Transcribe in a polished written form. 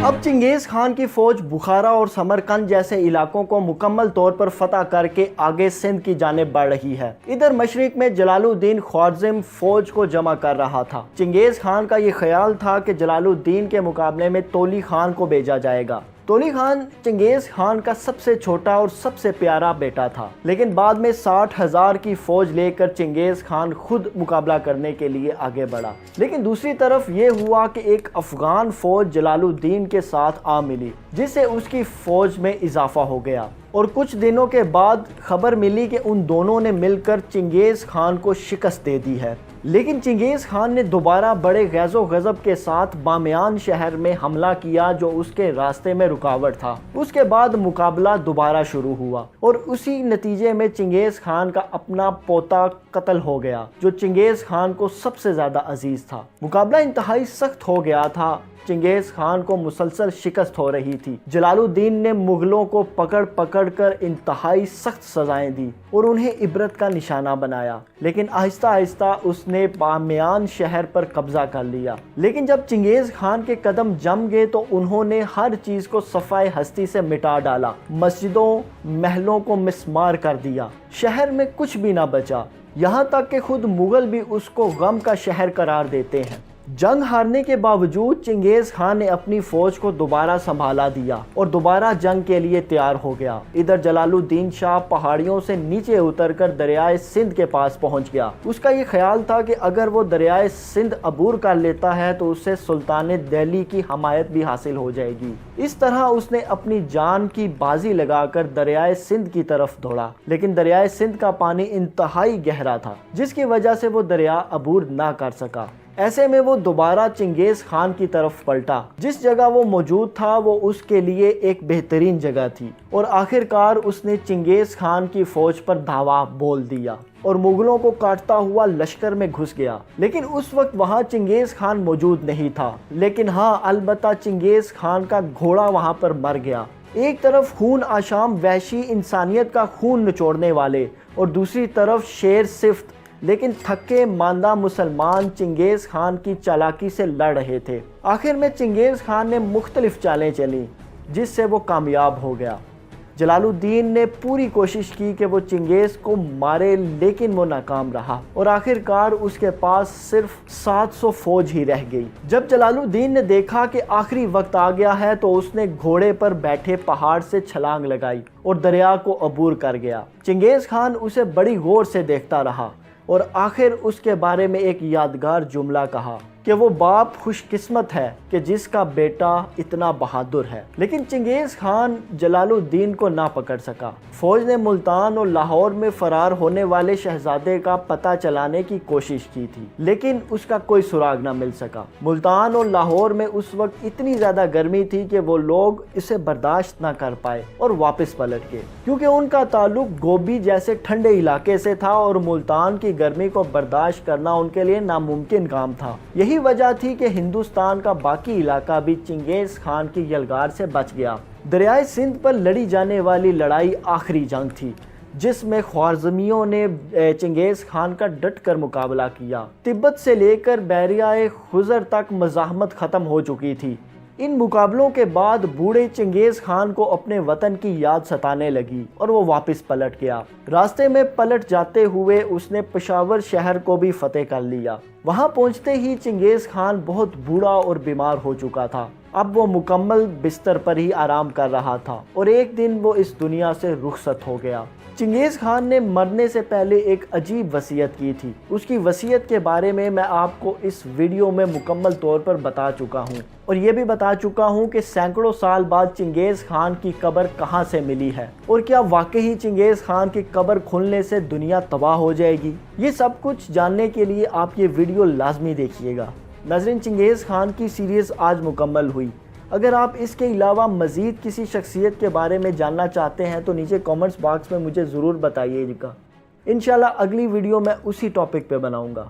اب چنگیز خان کی فوج بخارا اور سمرقند جیسے علاقوں کو مکمل طور پر فتح کر کے آگے سندھ کی جانب بڑھ رہی ہے۔ ادھر مشرق میں جلال الدین خوارزم فوج کو جمع کر رہا تھا۔ چنگیز خان کا یہ خیال تھا کہ جلال الدین کے مقابلے میں تولی خان کو بھیجا جائے گا۔ تولی خان چنگیز خان کا سب سے چھوٹا اور سب سے پیارا بیٹا تھا، لیکن بعد میں 60,000 کی فوج لے کر چنگیز خان خود مقابلہ کرنے کے لیے آگے بڑھا۔ لیکن دوسری طرف یہ ہوا کہ ایک افغان فوج جلال الدین کے ساتھ آ ملی، جس سے اس کی فوج میں اضافہ ہو گیا، اور کچھ دنوں کے بعد خبر ملی کہ ان دونوں نے مل کر چنگیز خان کو شکست دے دی ہے۔ لیکن چنگیز خان نے دوبارہ بڑے غیظ و غضب کے ساتھ بامیان شہر میں حملہ کیا، جو اس کے راستے میں رکاوٹ تھا۔ اس کے بعد مقابلہ دوبارہ شروع ہوا، اور اسی نتیجے میں چنگیز خان کا اپنا پوتا قتل ہو گیا، جو چنگیز خان کو سب سے زیادہ عزیز تھا۔ مقابلہ انتہائی سخت ہو گیا تھا۔ چنگیز خان کو مسلسل شکست ہو رہی تھی۔ جلال الدین نے مغلوں کو پکڑ پکڑ کر انتہائی سخت سزائیں دی اور انہیں عبرت کا نشانہ بنایا، لیکن آہستہ آہستہ اس نے بامیان شہر پر قبضہ کر لیا۔ لیکن جب چنگیز خان کے قدم جم گئے تو انہوں نے ہر چیز کو صفائے ہستی سے مٹا ڈالا، مسجدوں محلوں کو مسمار کر دیا، شہر میں کچھ بھی نہ بچا، یہاں تک کہ خود مغل بھی اس کو غم کا شہر قرار دیتے ہیں۔ جنگ ہارنے کے باوجود چنگیز خان نے اپنی فوج کو دوبارہ سنبھالا دیا اور دوبارہ جنگ کے لیے تیار ہو گیا۔ ادھر جلال الدین شاہ پہاڑیوں سے نیچے اتر کر دریائے سندھ کے پاس پہنچ گیا۔ اس کا یہ خیال تھا کہ اگر وہ دریائے سندھ عبور کر لیتا ہے تو اسے سلطان دہلی کی حمایت بھی حاصل ہو جائے گی۔ اس طرح اس نے اپنی جان کی بازی لگا کر دریائے سندھ کی طرف دوڑا، لیکن دریائے سندھ کا پانی انتہائی گہرا تھا، جس کی وجہ سے وہ دریا عبور نہ کر سکا۔ ایسے میں وہ دوبارہ چنگیز خان کی طرف پلٹا۔ جس جگہ وہ موجود تھا وہ اس کے لیے ایک بہترین جگہ تھی، اور آخر کار اس نے چنگیز خان کی فوج پر دھاوا بول دیا اور مغلوں کو کاٹتا ہوا لشکر میں گھس گیا۔ لیکن اس وقت وہاں چنگیز خان موجود نہیں تھا، لیکن ہاں البتہ چنگیز خان کا گھوڑا وہاں پر مر گیا۔ ایک طرف خون آشام وحشی انسانیت کا خون نچوڑنے والے، اور دوسری طرف شیر صفت لیکن تھکے ماندہ مسلمان چنگیز خان کی چالاکی سے لڑ رہے تھے۔ آخر میں چنگیز خان نے مختلف چالیں چلیں، جس سے وہ کامیاب ہو گیا۔ جلال الدین نے پوری کوشش کی کہ وہ چنگیز کو مارے، لیکن وہ ناکام رہا، اور آخر کار اس کے پاس صرف 700 فوج ہی رہ گئی۔ جب جلال الدین نے دیکھا کہ آخری وقت آ گیا ہے تو اس نے گھوڑے پر بیٹھے پہاڑ سے چھلانگ لگائی اور دریا کو عبور کر گیا۔ چنگیز خان اسے بڑی غور سے دیکھتا رہا، اور آخر اس کے بارے میں ایک یادگار جملہ کہا کہ وہ باپ خوش قسمت ہے کہ جس کا بیٹا اتنا بہادر ہے۔ لیکن چنگیز خان جلال الدین کو نہ پکڑ سکا۔ فوج نے ملتان اور لاہور میں فرار ہونے والے شہزادے کا پتہ چلانے کی کوشش کی تھی، لیکن اس کا کوئی سراغ نہ مل سکا۔ ملتان اور لاہور میں اس وقت اتنی زیادہ گرمی تھی کہ وہ لوگ اسے برداشت نہ کر پائے اور واپس پلٹ گئے، کیونکہ ان کا تعلق گوبی جیسے ٹھنڈے علاقے سے تھا اور ملتان کی گرمی کو برداشت کرنا ان کے لیے ناممکن کام تھا۔ یہی وجہ تھی کہ ہندوستان کا باقی علاقہ بھی چنگیز خان کی یلغار سے بچ گیا۔ دریائے سندھ پر لڑی جانے والی لڑائی آخری جنگ تھی، جس میں خوارزمیوں نے چنگیز خان کا ڈٹ کر مقابلہ کیا۔ تبت سے لے کر بحیرہ خزر تک مزاحمت ختم ہو چکی تھی۔ ان مقابلوں کے بعد بوڑھے چنگیز خان کو اپنے وطن کی یاد ستانے لگی اور وہ واپس پلٹ گیا۔ راستے میں پلٹ جاتے ہوئے اس نے پشاور شہر کو بھی فتح کر لیا۔ وہاں پہنچتے ہی چنگیز خان بہت بوڑھا اور بیمار ہو چکا تھا۔ اب وہ مکمل بستر پر ہی آرام کر رہا تھا، اور ایک دن وہ اس دنیا سے رخصت ہو گیا۔ چنگیز خان نے مرنے سے پہلے ایک عجیب وصیت کی تھی۔ اس کی وصیت کے بارے میں آپ کو اس ویڈیو میں مکمل طور پر بتا چکا ہوں، اور یہ بھی بتا چکا ہوں کہ سینکڑوں سال بعد چنگیز خان کی قبر کہاں سے ملی ہے، اور کیا واقعی چنگیز خان کی قبر کھلنے سے دنیا تباہ ہو جائے گی۔ یہ سب کچھ جاننے کے لیے آپ یہ ویڈیو لازمی دیکھیے گا۔ ناظرین، چنگیز خان کی سیریز آج مکمل ہوئی۔ اگر آپ اس کے علاوہ مزید کسی شخصیت کے بارے میں جاننا چاہتے ہیں تو نیچے کامنٹس باکس میں مجھے ضرور بتائیے گا۔ انشاءاللہ اگلی ویڈیو میں اسی ٹاپک پہ بناؤں گا۔